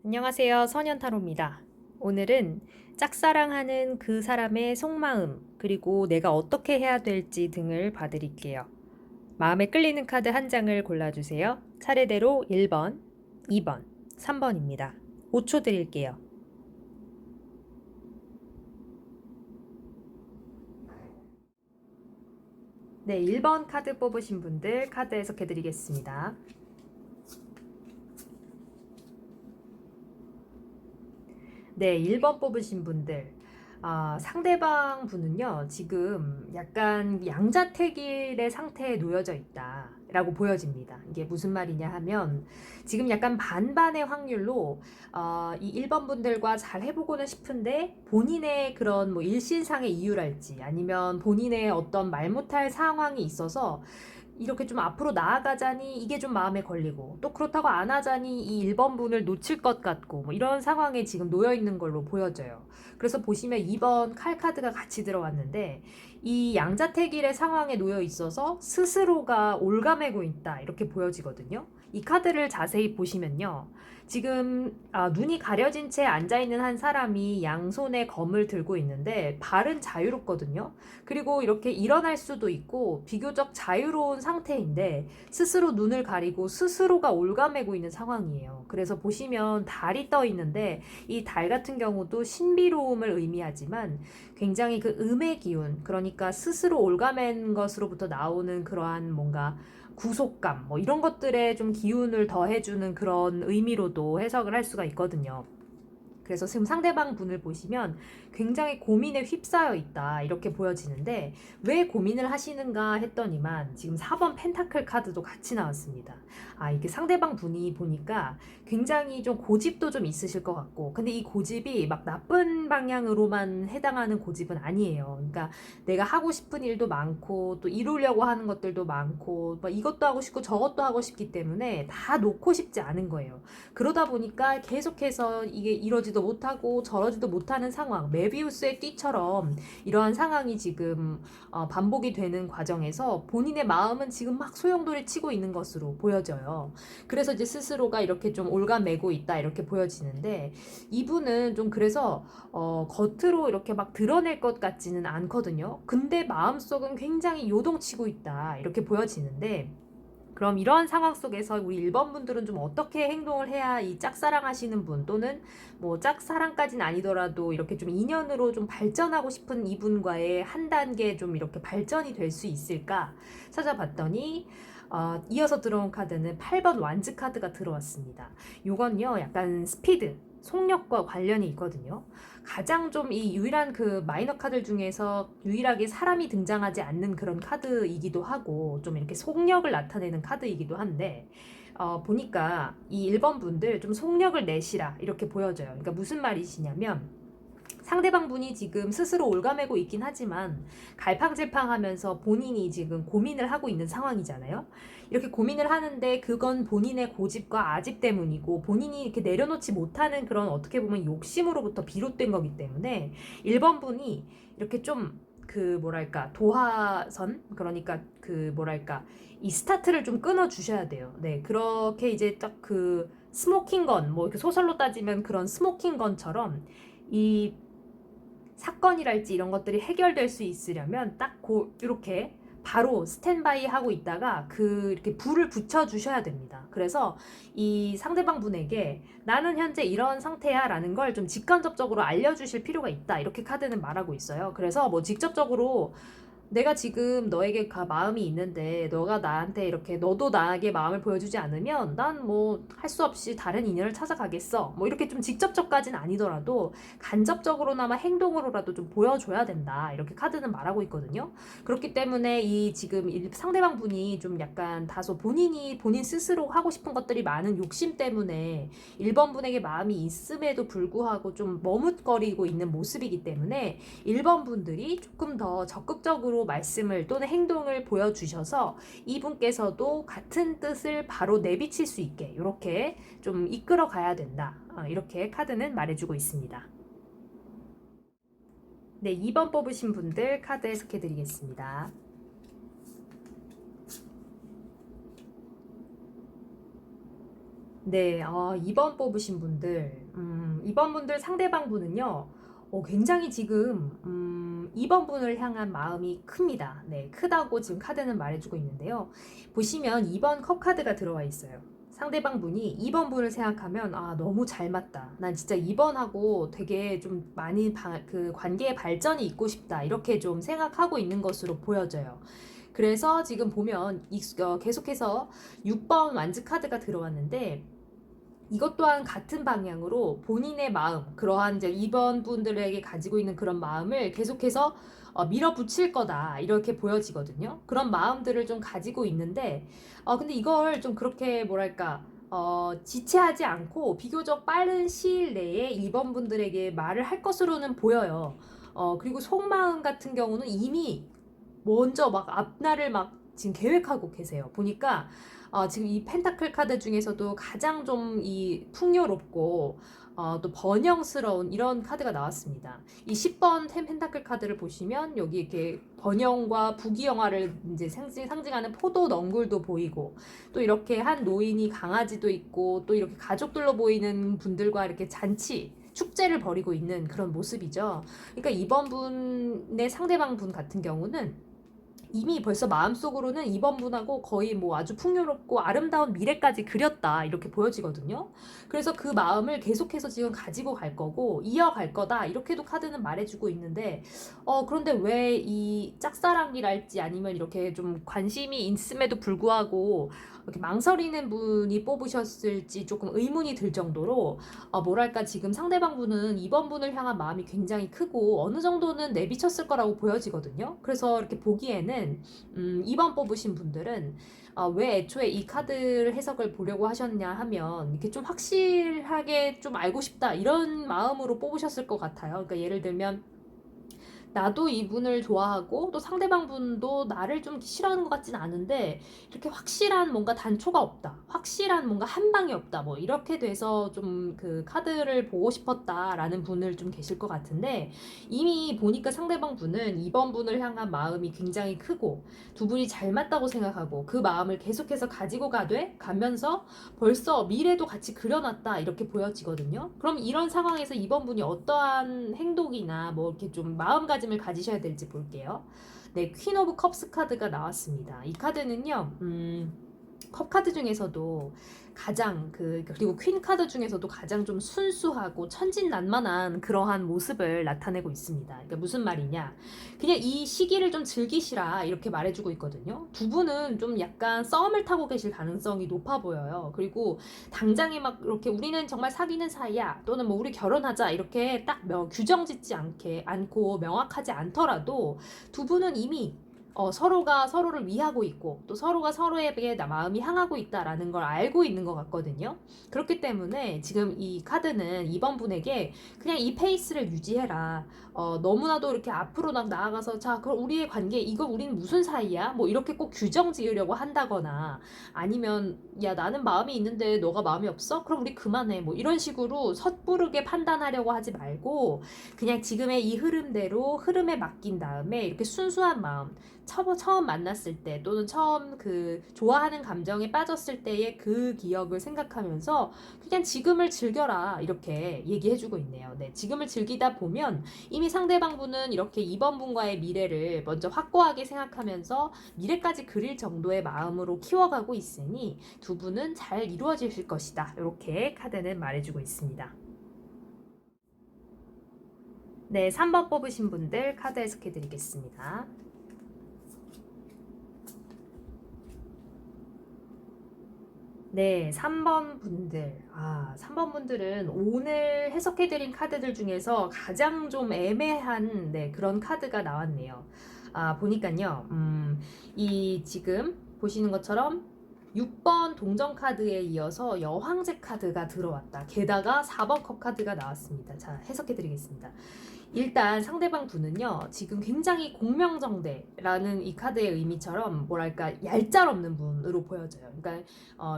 안녕하세요. 선현타로입니다. 오늘은 짝사랑하는 그 사람의 속마음, 그리고 내가 어떻게 해야 될지 등을 봐드릴게요. 마음에 끌리는 카드 한 장을 골라주세요. 차례대로 1번, 2번, 3번입니다. 5초 드릴게요. 네, 1번 카드 뽑으신 분들 카드 해석해드리겠습니다. 네, 1번 뽑으신 분들. 상대방 분은요, 지금 약간 양자택일의 상태에 놓여져 있다. 라고 보여집니다. 이게 무슨 말이냐 하면, 지금 약간 반반의 확률로, 이 1번 분들과 잘 해보고는 싶은데, 본인의 그런 뭐 일신상의 이유랄지, 아니면 본인의 어떤 말 못할 상황이 있어서, 이렇게 좀 앞으로 나아가자니 이게 좀 마음에 걸리고 또 그렇다고 안 하자니 이 1번 분을 놓칠 것 같고 뭐 이런 상황에 지금 놓여 있는 걸로 보여져요. 그래서 보시면 2번 칼 카드가 같이 들어왔는데 이 양자택일의 상황에 놓여 있어서 스스로가 올가매고 있다 이렇게 보여지거든요. 이 카드를 자세히 보시면요. 지금 눈이 가려진 채 앉아있는 한 사람이 양손에 검을 들고 있는데 발은 자유롭거든요. 그리고 이렇게 일어날 수도 있고 비교적 자유로운 상태인데 스스로 눈을 가리고 스스로가 올가매고 있는 상황이에요. 그래서 보시면 달이 떠 있는데 이 달 같은 경우도 신비로움을 의미하지만 굉장히 그 음의 기운, 그러니까 스스로 올가맨 것으로부터 나오는 그러한 뭔가 구속감, 뭐 이런 것들에 좀 기운을 더해주는 그런 의미로도 해석을 할 수가 있거든요. 그래서 지금 상대방 분을 보시면 굉장히 고민에 휩싸여 있다 이렇게 보여지는데 왜 고민을 하시는가 했더니만 지금 4번 펜타클 카드도 같이 나왔습니다. 이게 상대방 분이 보니까 굉장히 좀 고집도 좀 있으실 것 같고, 근데 이 고집이 막 나쁜 방향으로만 해당하는 고집은 아니에요. 그러니까 내가 하고 싶은 일도 많고 또 이루려고 하는 것들도 많고 뭐 이것도 하고 싶고 저것도 하고 싶기 때문에 다 놓고 싶지 않은 거예요. 그러다 보니까 계속해서 이게 이러지도 못하고 저러지도 못하는 상황, 메비우스의 띠처럼 이러한 상황이 지금 반복이 되는 과정에서 본인의 마음은 지금 막 소용돌이 치고 있는 것으로 보여져요. 그래서 이제 스스로가 이렇게 좀 올가매고 있다 이렇게 보여지는데 이분은 좀 그래서 겉으로 이렇게 막 드러낼 것 같지는 않거든요. 근데 마음속은 굉장히 요동치고 있다 이렇게 보여지는데, 그럼 이러한 상황 속에서 우리 1번 분들은 좀 어떻게 행동을 해야 이 짝사랑 하시는 분 또는 뭐 짝사랑까지는 아니더라도 이렇게 좀 인연으로 좀 발전하고 싶은 이분과의 한 단계 좀 이렇게 발전이 될 수 있을까 찾아봤더니 이어서 들어온 카드는 8번 완즈 카드가 들어왔습니다. 요건요 약간 스피드 속력과 관련이 있거든요. 가장 좀 이 유일한 그 마이너 카드 중에서 유일하게 사람이 등장하지 않는 그런 카드이기도 하고 좀 이렇게 속력을 나타내는 카드이기도 한데, 보니까 이 1번 분들 좀 속력을 내시라 이렇게 보여져요. 그러니까 무슨 말이시냐면 상대방 분이 지금 스스로 올가매고 있긴 하지만 갈팡질팡하면서 본인이 지금 고민을 하고 있는 상황이잖아요. 이렇게 고민을 하는데 그건 본인의 고집과 아집 때문이고 본인이 이렇게 내려놓지 못하는 그런 어떻게 보면 욕심으로부터 비롯된 거기 때문에 1번 분이 이렇게 좀 그 뭐랄까 도하선, 그러니까 그 뭐랄까 이 스타트를 좀 끊어 주셔야 돼요. 네, 그렇게 이제 딱 그 스모킹 건, 뭐 이렇게 소설로 따지면 그런 스모킹 건처럼 이 사건이랄지 이런 것들이 해결될 수 있으려면 딱 이렇게 바로 스탠바이 하고 있다가 이렇게 불을 붙여 주셔야 됩니다. 그래서 이 상대방 분에게 나는 현재 이런 상태야 라는 걸 좀 직간접적으로 알려주실 필요가 있다 이렇게 카드는 말하고 있어요. 그래서 뭐 직접적으로 내가 지금 너에게 마음이 있는데 너가 나한테 이렇게 너도 나에게 마음을 보여주지 않으면 난 뭐 할 수 없이 다른 인연을 찾아가겠어, 뭐 이렇게 좀 직접적까지는 아니더라도 간접적으로나마 행동으로라도 좀 보여줘야 된다 이렇게 카드는 말하고 있거든요. 그렇기 때문에 이 지금 상대방 분이 좀 약간 다소 본인 스스로 하고 싶은 것들이 많은 욕심 때문에 1번 분에게 마음이 있음에도 불구하고 좀 머뭇거리고 있는 모습이기 때문에 1번 분들이 조금 더 적극적으로 말씀을 또는 행동을 보여주셔서 이분께서도 같은 뜻을 바로 내비칠 수 있게 이렇게 좀 이끌어 가야 된다. 이렇게 카드는 말해주고 있습니다. 네, 2번 뽑으신 분들 카드 해석해 드리겠습니다. 네, 2번 뽑으신 분들, 2번 분들 상대방 분은요, 굉장히 지금, 2번 분을 향한 마음이 큽니다. 네, 크다고 지금 카드는 말해주고 있는데요. 보시면 2번 컵 카드가 들어와 있어요. 상대방 분이 2번 분을 생각하면, 너무 잘 맞다. 난 진짜 2번하고 되게 좀 많이 그 관계의 발전이 있고 싶다. 이렇게 좀 생각하고 있는 것으로 보여져요. 그래서 지금 보면 계속해서 6번 완즈 카드가 들어왔는데, 이것 또한 같은 방향으로 본인의 마음, 그러한 이제 2번 분들에게 가지고 있는 그런 마음을 계속해서 밀어붙일 거다, 이렇게 보여지거든요. 그런 마음들을 좀 가지고 있는데, 근데 이걸 좀 그렇게 뭐랄까, 지체하지 않고 비교적 빠른 시일 내에 2번 분들에게 말을 할 것으로는 보여요. 그리고 속마음 같은 경우는 이미 먼저 막 앞날을 막 지금 계획하고 계세요. 보니까 지금 이 펜타클 카드 중에서도 가장 좀 이 풍요롭고 또 번영스러운 이런 카드가 나왔습니다. 이 10번 펜타클 카드를 보시면 여기 이렇게 번영과 부귀영화를 이제 상징하는 포도 넝굴도 보이고, 또 이렇게 한 노인이 강아지도 있고, 또 이렇게 가족들로 보이는 분들과 이렇게 잔치 축제를 벌이고 있는 그런 모습이죠. 그러니까 이번 분의 상대방 분 같은 경우는 이미 벌써 마음속으로는 이번 분하고 거의 뭐 아주 풍요롭고 아름다운 미래까지 그렸다, 이렇게 보여지거든요. 그래서 그 마음을 계속해서 지금 가지고 갈 거고 이어갈 거다, 이렇게도 카드는 말해주고 있는데, 그런데 왜 이 짝사랑이랄지 아니면 이렇게 좀 관심이 있음에도 불구하고 이렇게 망설이는 분이 뽑으셨을지 조금 의문이 들 정도로, 뭐랄까, 지금 상대방 분은 이번 분을 향한 마음이 굉장히 크고 어느 정도는 내비쳤을 거라고 보여지거든요. 그래서 이렇게 보기에는 2번 뽑으신 분들은 왜 애초에 이 카드를 해석을 보려고 하셨냐 하면, 이렇게 좀 확실하게 좀 알고 싶다, 이런 마음으로 뽑으셨을 것 같아요. 그러니까 예를 들면 나도 이분을 좋아하고 또 상대방 분도 나를 좀 싫어하는 것 같진 않은데, 이렇게 확실한 뭔가 단초가 없다, 확실한 뭔가 한 방이 없다, 뭐 이렇게 돼서 좀 그 카드를 보고 싶었다라는 분을 좀 계실 것 같은데, 이미 보니까 상대방 분은 이번 분을 향한 마음이 굉장히 크고 두 분이 잘 맞다고 생각하고 그 마음을 계속해서 가지고 가면서 벌써 미래도 같이 그려놨다, 이렇게 보여지거든요. 그럼 이런 상황에서 이번 분이 어떠한 행동이나 뭐 이렇게 좀 마음가짐을 가지셔야 될지 볼게요. 네, 퀸 오브 컵스 카드가 나왔습니다. 이 카드는요, 컵 카드 중에서도 가장 그리고 퀸 카드 중에서도 가장 좀 순수하고 천진난만한 그러한 모습을 나타내고 있습니다. 그러니까 무슨 말이냐? 그냥 이 시기를 좀 즐기시라, 이렇게 말해주고 있거든요. 두 분은 좀 약간 썸을 타고 계실 가능성이 높아 보여요. 그리고 당장에 막 이렇게 우리는 정말 사귀는 사이야, 또는 뭐 우리 결혼하자, 이렇게 딱 규정 짓지 않고 명확하지 않더라도 두 분은 이미 서로가 서로를 위하고 있고 또 서로가 서로에게 마음이 향하고 있다라는 걸 알고 있는 것 같거든요. 그렇기 때문에 지금 이 카드는 이번 분에게 그냥 이 페이스를 유지해라. 너무나도 이렇게 앞으로 나아가서 자, 그럼 우리의 관계 이거 우리는 무슨 사이야? 뭐 이렇게 꼭 규정 지으려고 한다거나, 아니면 야, 나는 마음이 있는데 너가 마음이 없어? 그럼 우리 그만해. 뭐 이런 식으로 섣부르게 판단하려고 하지 말고, 그냥 지금의 이 흐름대로 흐름에 맡긴 다음에 이렇게 순수한 마음, 처음 만났을 때 또는 처음 그 좋아하는 감정에 빠졌을 때의 그 기억을 생각하면서 그냥 지금을 즐겨라, 이렇게 얘기해주고 있네요. 네, 지금을 즐기다 보면 이미 상대방 분은 이렇게 이번 분과의 미래를 먼저 확고하게 생각하면서 미래까지 그릴 정도의 마음으로 키워가고 있으니 두 분은 잘 이루어지실 것이다, 이렇게 카드는 말해주고 있습니다. 네, 3번 뽑으신 분들 카드 해석해 드리겠습니다. 네, 3번 분들. 3번 분들은 오늘 해석해드린 카드들 중에서 가장 좀 애매한, 네, 그런 카드가 나왔네요. 보니까요, 이 지금 보시는 것처럼 6번 동전 카드에 이어서 여황제 카드가 들어왔다. 게다가 4번 컵 카드가 나왔습니다. 자, 해석해드리겠습니다. 일단 상대방 분은요, 지금 굉장히 공명정대라는 이 카드의 의미처럼 뭐랄까 얄짤없는 분으로 보여져요. 그러니까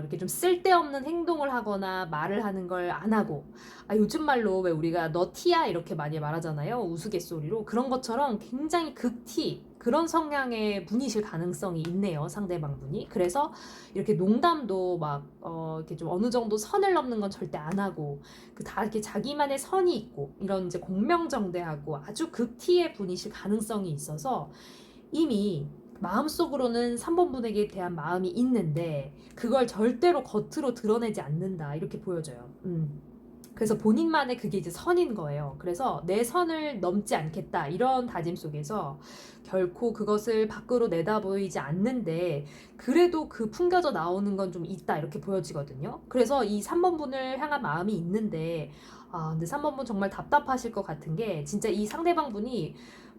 이렇게 좀 쓸데없는 행동을 하거나 말을 하는 걸 안 하고, 요즘 말로 왜 우리가 너 티야, 이렇게 많이 말하잖아요, 우스갯소리로. 그런 것처럼 굉장히 그런 성향의 분이실 가능성이 있네요, 상대방 분이. 그래서 이렇게 농담도 막 이렇게 좀 어느 정도 선을 넘는 건 절대 안 하고 다 이렇게 자기만의 선이 있고 이런 이제 공명정대하고 아주 극티의 분이실 가능성이 있어서 이미 마음속으로는 3번 분에게 대한 마음이 있는데 그걸 절대로 겉으로 드러내지 않는다 이렇게 보여져요. 그래서 본인만의 그게 이제 선인 거예요. 그래서 내 선을 넘지 않겠다 이런 다짐 속에서 결코 그것을 밖으로 내다보이지 않는데 그래도 그 풍겨져 나오는 건 좀 있다 이렇게 보여지거든요. 그래서 이 3번 분을 향한 마음이 있는데 근데 3번 분 정말 답답하실 것 같은 게 진짜 이 상대방 분이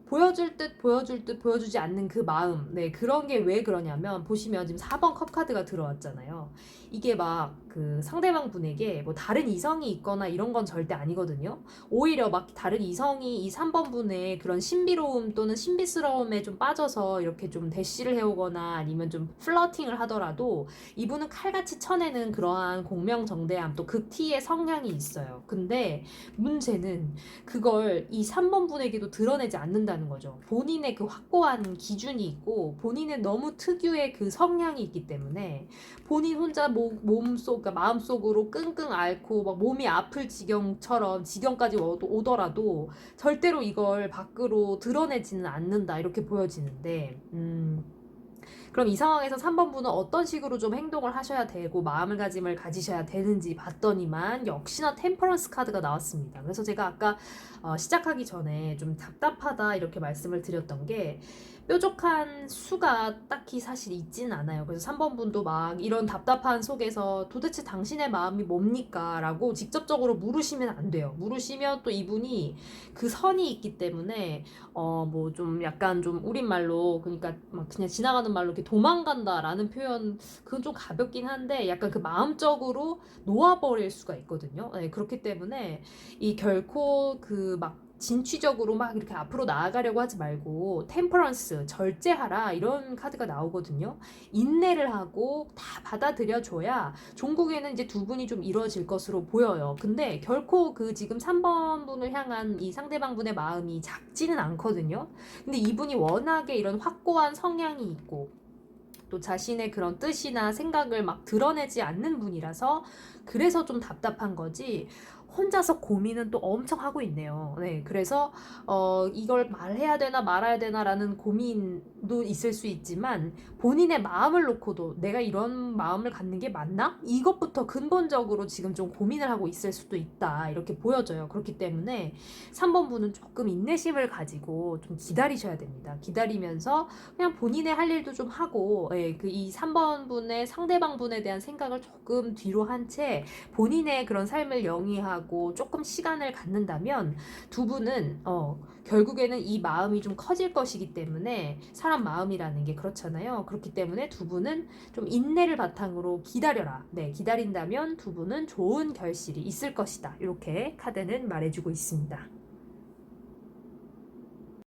보여줄 듯 보여줄 듯 보여주지 않는 그 마음. 네, 그런 게 왜 그러냐면 보시면 지금 4번 컵 카드가 들어왔잖아요. 이게 막 그 상대방 분에게 뭐 다른 이성이 있거나 이런 건 절대 아니거든요. 오히려 막 다른 이성이 이 3번 분의 그런 신비로움 또는 신비스러움에 좀 빠져서 이렇게 좀 대시를 해오거나 아니면 좀 플러팅을 하더라도 이분은 칼같이 쳐내는 그러한 공명정대함 또 극티의 성향이 있어요. 근데 문제는 그걸 이 3번 분에게도 드러내지 않는다는 거죠. 본인의 그 확고한 기준이 있고 본인의 너무 특유의 그 성향이 있기 때문에 본인 혼자 몸속, 그러니까 마음속으로 끙끙 앓고 막 몸이 아플 지경까지 오더라도 절대로 이걸 밖으로 드러내지는 않는다 이렇게 보여지는데 그럼 이 상황에서 3번 분은 어떤 식으로 좀 행동을 하셔야 되고 마음가짐을 가지셔야 되는지 봤더니만 역시나 템퍼런스 카드가 나왔습니다. 그래서 제가 아까 시작하기 전에 좀 답답하다 이렇게 말씀을 드렸던 게 뾰족한 수가 딱히 사실 있지는 않아요. 그래서 3번 분도 막 이런 답답한 속에서 도대체 당신의 마음이 뭡니까? 라고 직접적으로 물으시면 안 돼요. 물으시면 또 이분이 그 선이 있기 때문에 뭐 좀 약간 좀 우리말로 그러니까 막 그냥 지나가는 말로 이렇게 도망간다라는 표현 그건 좀 가볍긴 한데 약간 그 마음적으로 놓아버릴 수가 있거든요. 네, 그렇기 때문에 이 결코 그 막 진취적으로 막 이렇게 앞으로 나아가려고 하지 말고 템퍼런스 절제하라 이런 카드가 나오거든요. 인내를 하고 다 받아들여줘야 종국에는 이제 두 분이 좀 이루어질 것으로 보여요. 근데 결코 그 지금 3번 분을 향한 이 상대방 분의 마음이 작지는 않거든요. 근데 이분이 워낙에 이런 확고한 성향이 있고 또 자신의 그런 뜻이나 생각을 막 드러내지 않는 분이라서 그래서 좀 답답한 거지 혼자서 고민은 또 엄청 하고 있네요. 네, 그래서 이걸 말해야 되나 말아야 되나라는 고민도 있을 수 있지만 본인의 마음을 놓고도 내가 이런 마음을 갖는 게 맞나? 이것부터 근본적으로 지금 좀 고민을 하고 있을 수도 있다. 이렇게 보여져요. 그렇기 때문에 3번 분은 조금 인내심을 가지고 좀 기다리셔야 됩니다. 기다리면서 그냥 본인의 할 일도 좀 하고 이 3번 분의 상대방 분에 대한 생각을 조금 뒤로 한 채 본인의 그런 삶을 영위하고 조금 시간을 갖는다면 두 분은 결국에는 이 마음이 좀 커질 것이기 때문에 사람 마음이라는 게 그렇잖아요. 그렇기 때문에 두 분은 좀 인내를 바탕으로 기다려라. 네, 기다린다면 두 분은 좋은 결실이 있을 것이다. 이렇게 카드는 말해주고 있습니다.